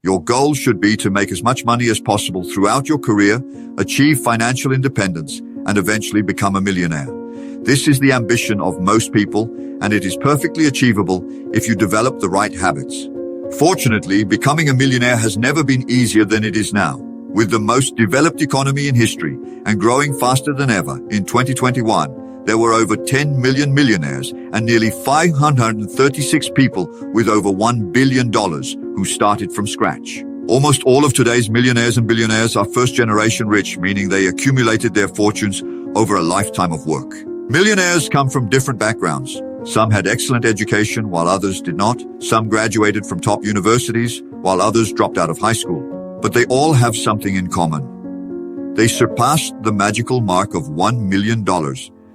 Your goal should be to make as much money as possible throughout your career, achieve financial independence, and eventually become a millionaire. This is the ambition of most people, and it is perfectly achievable if you develop the right habits. Fortunately, becoming a millionaire has never been easier than it is now. With the most developed economy in history and growing faster than ever, in 2021, there were over 10 million millionaires and nearly 536 people with over $1 billion who started from scratch. Almost all of today's millionaires and billionaires are first-generation rich, meaning they accumulated their fortunes over a lifetime of work. Millionaires come from different backgrounds. Some had excellent education while others did not. Some graduated from top universities while others dropped out of high school. But they all have something in common. They surpassed the magical mark of $1 million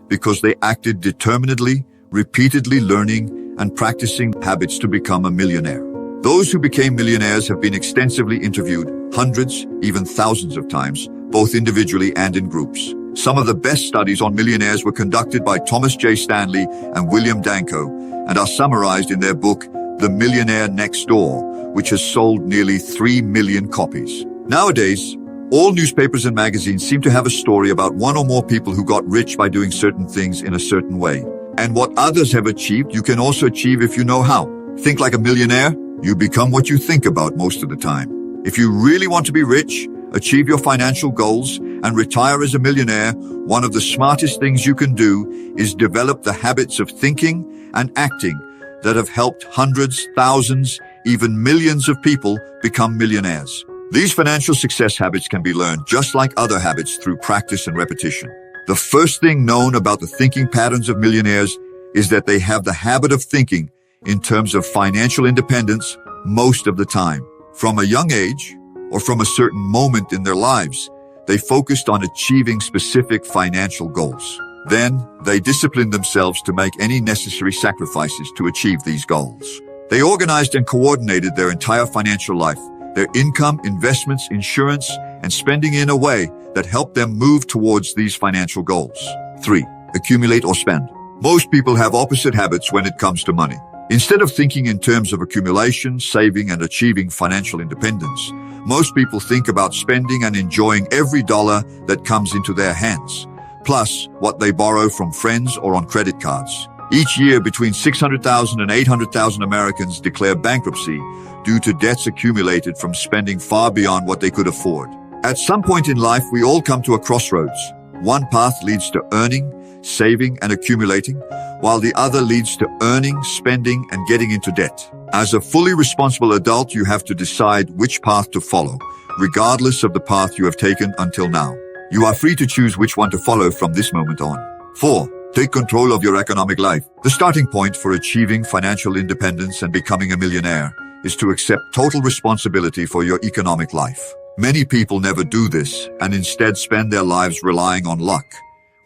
because they acted determinedly, repeatedly learning and practicing habits to become a millionaire. Those who became millionaires have been extensively interviewed, hundreds, even thousands of times, both individually and in groups. Some of the best studies on millionaires were conducted by Thomas J. Stanley and William Danko and are summarized in their book, The Millionaire Next Door, which has sold nearly 3 million copies. Nowadays, all newspapers and magazines seem to have a story about one or more people who got rich by doing certain things in a certain way. And what others have achieved, you can also achieve if you know how. Think like a millionaire, you become what you think about most of the time. If you really want to be rich, achieve your financial goals, and retire as a millionaire, one of the smartest things you can do is develop the habits of thinking and acting that have helped hundreds, thousands, even millions of people become millionaires. These financial success habits can be learned just like other habits through practice and repetition. The first thing known about the thinking patterns of millionaires is that they have the habit of thinking in terms of financial independence most of the time. From a young age, or from a certain moment in their lives, they focused on achieving specific financial goals. Then, they disciplined themselves to make any necessary sacrifices to achieve these goals. They organized and coordinated their entire financial life, their income, investments, insurance, and spending in a way that helped them move towards these financial goals. 3. Accumulate or spend. Most people have opposite habits when it comes to money. Instead of thinking in terms of accumulation, saving, and achieving financial independence, most people think about spending and enjoying every dollar that comes into their hands, plus what they borrow from friends or on credit cards. Each year, between 600,000 and 800,000 Americans declare bankruptcy due to debts accumulated from spending far beyond what they could afford. At some point in life, we all come to a crossroads. One path leads to earning, saving, and accumulating, while the other leads to earning, spending, and getting into debt. As a fully responsible adult, you have to decide which path to follow, regardless of the path you have taken until now. You are free to choose which one to follow from this moment on. 4. Take control of your economic life. The starting point for achieving financial independence and becoming a millionaire is to accept total responsibility for your economic life. Many people never do this and instead spend their lives relying on luck,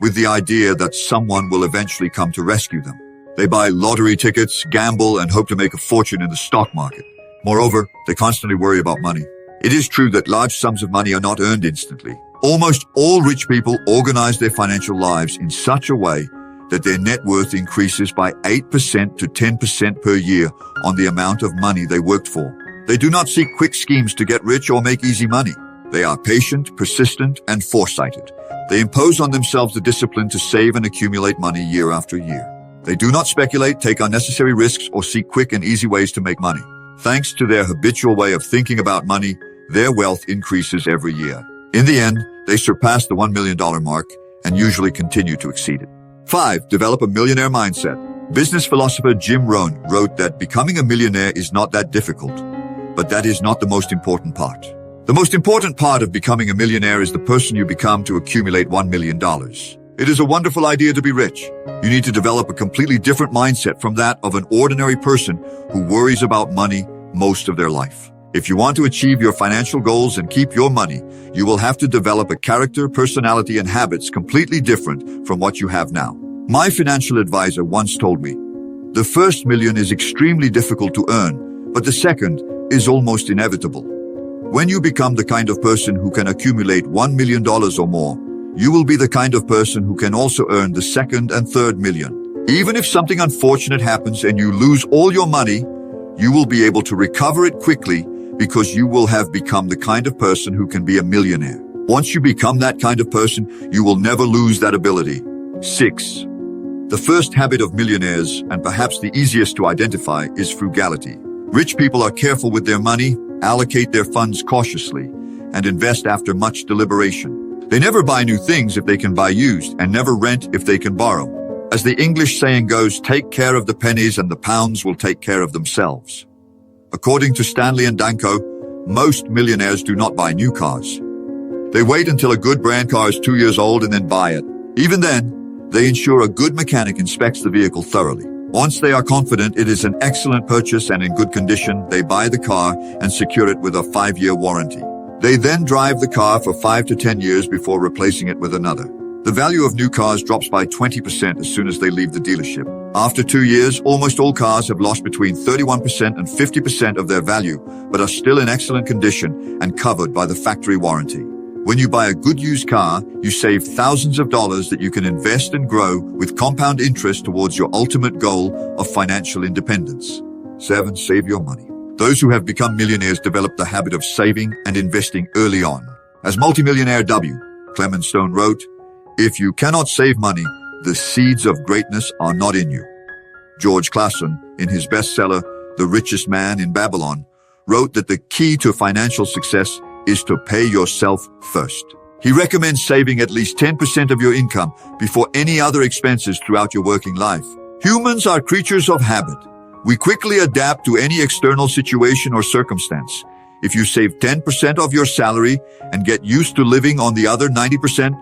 with the idea that someone will eventually come to rescue them. They buy lottery tickets, gamble, and hope to make a fortune in the stock market. Moreover, they constantly worry about money. It is true that large sums of money are not earned instantly. Almost all rich people organize their financial lives in such a way that their net worth increases by 8% to 10% per year on the amount of money they worked for. They do not seek quick schemes to get rich or make easy money. They are patient, persistent, and foresighted. They impose on themselves the discipline to save and accumulate money year after year. They do not speculate, take unnecessary risks, or seek quick and easy ways to make money. Thanks to their habitual way of thinking about money, their wealth increases every year. In the end, they surpass the $1 million mark and usually continue to exceed it. 5. Develop a millionaire mindset. Business philosopher Jim Rohn wrote that becoming a millionaire is not that difficult, but that is not the most important part. The most important part of becoming a millionaire is the person you become to accumulate $1 million. It is a wonderful idea to be rich. You need to develop a completely different mindset from that of an ordinary person who worries about money most of their life. If you want to achieve your financial goals and keep your money, you will have to develop a character, personality, and habits completely different from what you have now. My financial advisor once told me, the first million is extremely difficult to earn, but the second is almost inevitable. When you become the kind of person who can accumulate $1 million or more, you will be the kind of person who can also earn the second and third million. Even if something unfortunate happens and you lose all your money, you will be able to recover it quickly because you will have become the kind of person who can be a millionaire. Once you become that kind of person, you will never lose that ability. 6. The first habit of millionaires, and perhaps the easiest to identify, is frugality. Rich people are careful with their money, allocate their funds cautiously, and invest after much deliberation. They never buy new things if they can buy used, and never rent if they can borrow. As the English saying goes, take care of the pennies and the pounds will take care of themselves. According to Stanley and Danko, most millionaires do not buy new cars. They wait until a good brand car is 2 years old and then buy it. Even then, they ensure a good mechanic inspects the vehicle thoroughly. Once they are confident it is an excellent purchase and in good condition, they buy the car and secure it with a 5-year warranty. They then drive the car for 5 to 10 years before replacing it with another. The value of new cars drops by 20% as soon as they leave the dealership. After 2 years, almost all cars have lost between 31% and 50% of their value, but are still in excellent condition and covered by the factory warranty. When you buy a good used car, you save thousands of dollars that you can invest and grow with compound interest towards your ultimate goal of financial independence. 7. Save your money. Those who have become millionaires develop the habit of saving and investing early on. As multimillionaire W. Clement Stone wrote, "If you cannot save money, the seeds of greatness are not in you." George Clason, in his bestseller, The Richest Man in Babylon, wrote that the key to financial success is to pay yourself first. He recommends saving at least 10% of your income before any other expenses throughout your working life. Humans are creatures of habit. We quickly adapt to any external situation or circumstance. If you save 10% of your salary and get used to living on the other 90%,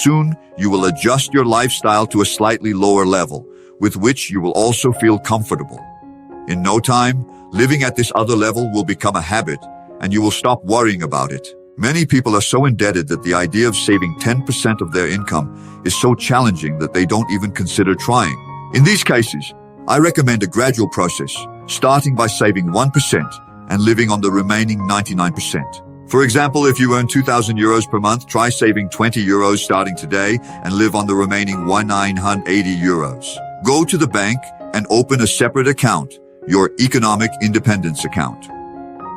soon you will adjust your lifestyle to a slightly lower level, with which you will also feel comfortable. In no time, living at this other level will become a habit, and you will stop worrying about it. Many people are so indebted that the idea of saving 10% of their income is so challenging that they don't even consider trying. In these cases, I recommend a gradual process, starting by saving 1% and living on the remaining 99%. For example, if you earn 2,000 euros per month, try saving 20 euros starting today and live on the remaining 1,980 euros. Go to the bank and open a separate account, your economic independence account.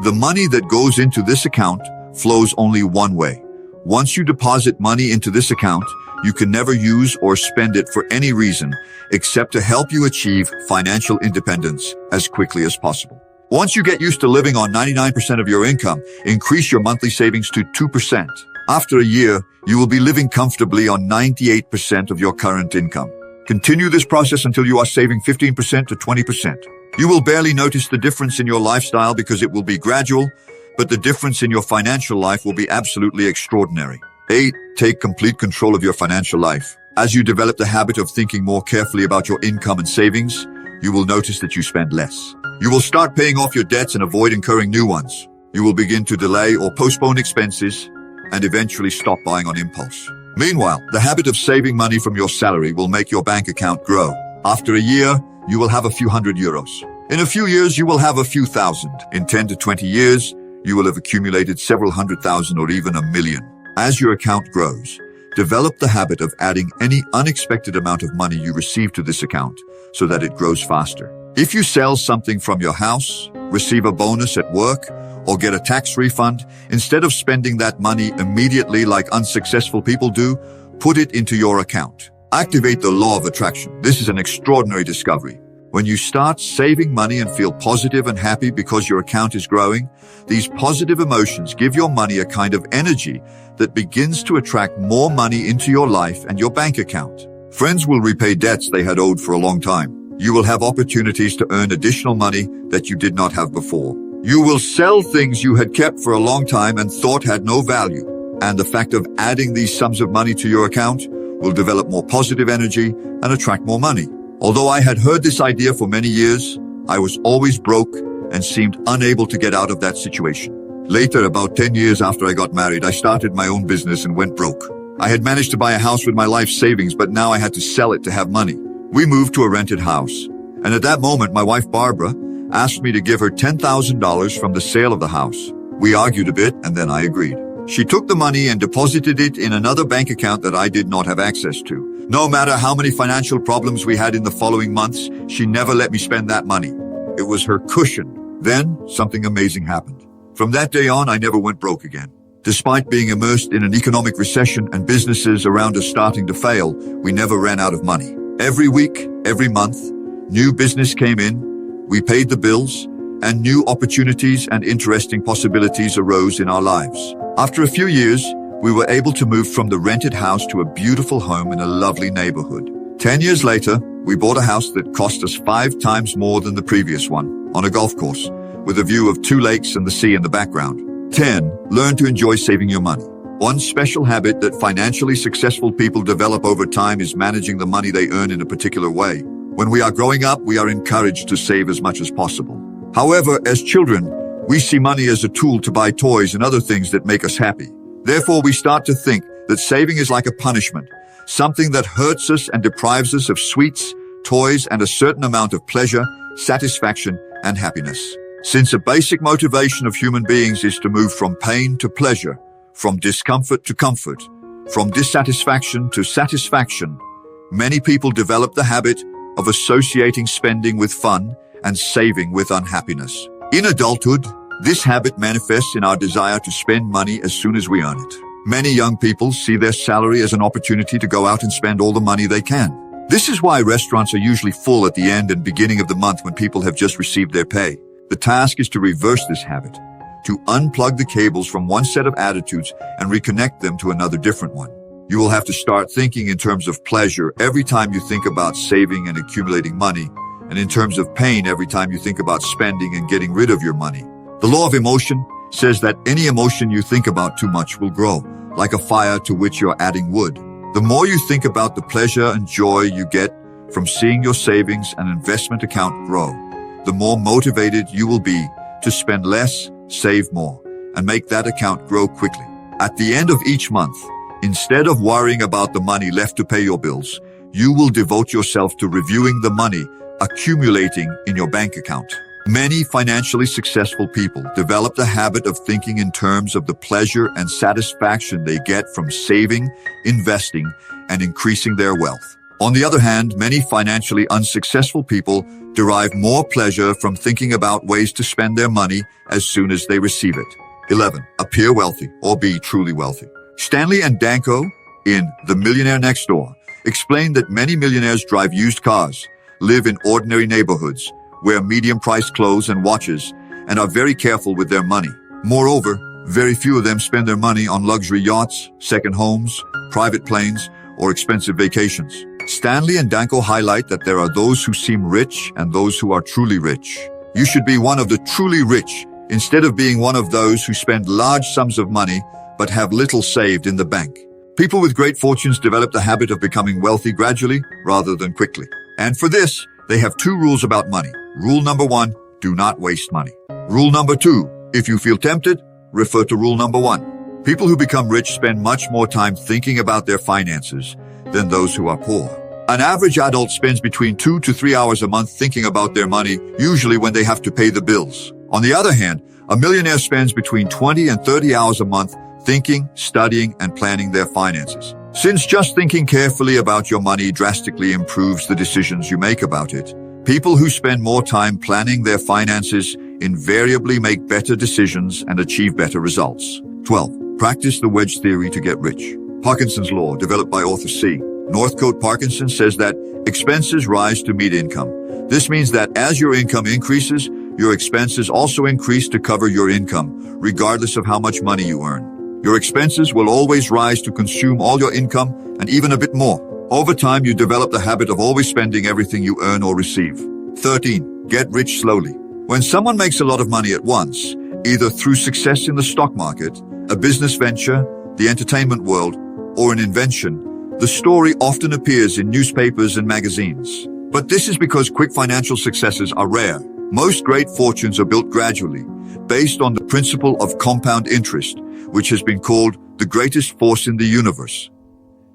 The money that goes into this account flows only one way. Once you deposit money into this account, you can never use or spend it for any reason except to help you achieve financial independence as quickly as possible. Once you get used to living on 99% of your income, increase your monthly savings to 2%. After a year, you will be living comfortably on 98% of your current income. Continue this process until you are saving 15% to 20%. You will barely notice the difference in your lifestyle because it will be gradual, but the difference in your financial life will be absolutely extraordinary. 8. Take complete control of your financial life. As you develop the habit of thinking more carefully about your income and savings, you will notice that you spend less. You will start paying off your debts and avoid incurring new ones. You will begin to delay or postpone expenses and eventually stop buying on impulse. Meanwhile, the habit of saving money from your salary will make your bank account grow. After a year, you will have a few hundred euros. In a few years, you will have a few thousand. In 10 to 20 years, you will have accumulated several 100,000 or even 1,000,000. As your account grows, develop the habit of adding any unexpected amount of money you receive to this account so that it grows faster. If you sell something from your house, receive a bonus at work, or get a tax refund, instead of spending that money immediately like unsuccessful people do, put it into your account. Activate the law of attraction. This is an extraordinary discovery. When you start saving money and feel positive and happy because your account is growing, these positive emotions give your money a kind of energy that begins to attract more money into your life and your bank account. Friends will repay debts they had owed for a long time. You will have opportunities to earn additional money that you did not have before. You will sell things you had kept for a long time and thought had no value. And the fact of adding these sums of money to your account will develop more positive energy and attract more money. Although I had heard this idea for many years, I was always broke and seemed unable to get out of that situation. Later, about 10 years after I got married, I started my own business and went broke. I had managed to buy a house with my life savings, but now I had to sell it to have money. We moved to a rented house. And at that moment, my wife Barbara asked me to give her $10,000 from the sale of the house. We argued a bit and then I agreed. She took the money and deposited it in another bank account that I did not have access to. No matter how many financial problems we had in the following months, she never let me spend that money. It was her cushion. Then something amazing happened. From that day on, I never went broke again. Despite being immersed in an economic recession and businesses around us starting to fail, we never ran out of money. Every week, every month, new business came in, we paid the bills, and new opportunities and interesting possibilities arose in our lives. After a few years, we were able to move from the rented house to a beautiful home in a lovely neighborhood. 10 years later, we bought a house that cost us 5 times more than the previous one, on a golf course, with a view of 2 lakes and the sea in the background. 10. Learn to enjoy saving your money. One special habit that financially successful people develop over time is managing the money they earn in a particular way. When we are growing up, we are encouraged to save as much as possible. However, as children, we see money as a tool to buy toys and other things that make us happy. Therefore, we start to think that saving is like a punishment, something that hurts us and deprives us of sweets, toys, and a certain amount of pleasure, satisfaction, and happiness. Since a basic motivation of human beings is to move from pain to pleasure, from discomfort to comfort, from dissatisfaction to satisfaction, many people develop the habit of associating spending with fun and saving with unhappiness. In adulthood, this habit manifests in our desire to spend money as soon as we earn it. Many young people see their salary as an opportunity to go out and spend all the money they can. This is why restaurants are usually full at the end and beginning of the month when people have just received their pay. The task is to reverse this habit, to unplug the cables from one set of attitudes and reconnect them to another different one. You will have to start thinking in terms of pleasure every time you think about saving and accumulating money, and in terms of pain every time you think about spending and getting rid of your money. The law of emotion says that any emotion you think about too much will grow, like a fire to which you're adding wood. The more you think about the pleasure and joy you get from seeing your savings and investment account grow, the more motivated you will be to spend less, save more, and make that account grow quickly. At the end of each month, instead of worrying about the money left to pay your bills, you will devote yourself to reviewing the money accumulating in your bank account. Many financially successful people develop the habit of thinking in terms of the pleasure and satisfaction they get from saving, investing, and increasing their wealth. On the other hand, many financially unsuccessful people derive more pleasure from thinking about ways to spend their money as soon as they receive it. 11. Appear wealthy or be truly wealthy. Stanley and Danko, in The Millionaire Next Door, explained that many millionaires drive used cars, live in ordinary neighborhoods, wear medium-priced clothes and watches, and are very careful with their money. Moreover, very few of them spend their money on luxury yachts, second homes, private planes, or expensive vacations. Stanley and Danko highlight that there are those who seem rich and those who are truly rich. You should be one of the truly rich instead of being one of those who spend large sums of money but have little saved in the bank. People with great fortunes develop the habit of becoming wealthy gradually rather than quickly. And for this, they have 2 rules about money. Rule number 1, do not waste money. Rule number 2, if you feel tempted, refer to rule number 1. People who become rich spend much more time thinking about their finances than those who are poor. An average adult spends between 2 to 3 hours a month thinking about their money, usually when they have to pay the bills. On the other hand, a millionaire spends between 20 and 30 hours a month thinking, studying, and planning their finances. Since just thinking carefully about your money drastically improves the decisions you make about it, people who spend more time planning their finances invariably make better decisions and achieve better results. 12. Practice the wedge theory to get rich. Parkinson's law, developed by author C. Northcote Parkinson, says that expenses rise to meet income. This means that as your income increases, your expenses also increase to cover your income, regardless of how much money you earn. Your expenses will always rise to consume all your income and even a bit more. Over time, you develop the habit of always spending everything you earn or receive. 13. Get rich slowly. When someone makes a lot of money at once, either through success in the stock market, a business venture, the entertainment world, or an invention, the story often appears in newspapers and magazines. But this is because quick financial successes are rare. Most great fortunes are built gradually, based on the principle of compound interest, which has been called the greatest force in the universe.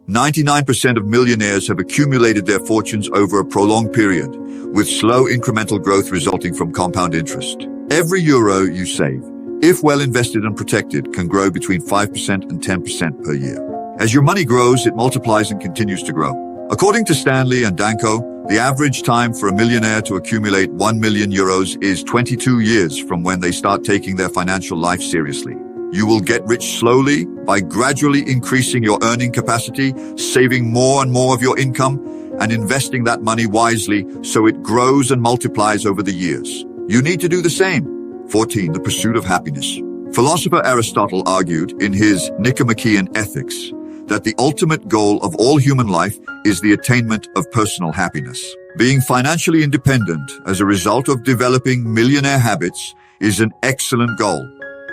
99% of millionaires have accumulated their fortunes over a prolonged period, with slow incremental growth resulting from compound interest. Every euro you save, if well invested and protected, can grow between 5% and 10% per year. As your money grows, it multiplies and continues to grow. According to Stanley and Danko, The average time for a millionaire to accumulate 1 million euros is 22 years from when they start taking their financial life seriously. You will get rich slowly by gradually increasing your earning capacity, saving more and more of your income, and investing that money wisely so it grows and multiplies over the years. You need to do the same. 14. The pursuit of happiness. Philosopher Aristotle argued in his Nicomachean Ethics that the ultimate goal of all human life is the attainment of personal happiness. Being financially independent as a result of developing millionaire habits is an excellent goal,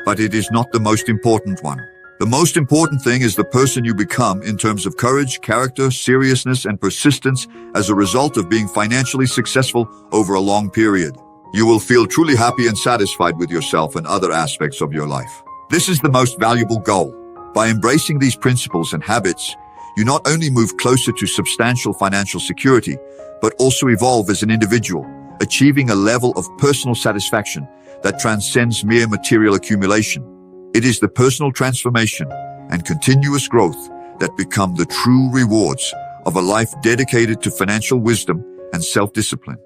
but it is not the most important one. The most important thing is the person you become in terms of courage, character, seriousness, and persistence as a result of being financially successful over a long period. You will feel truly happy and satisfied with yourself and other aspects of your life. This is the most valuable goal. By embracing these principles and habits, you not only move closer to substantial financial security, but also evolve as an individual, achieving a level of personal satisfaction that transcends mere material accumulation. It is the personal transformation and continuous growth that become the true rewards of a life dedicated to financial wisdom and self-discipline.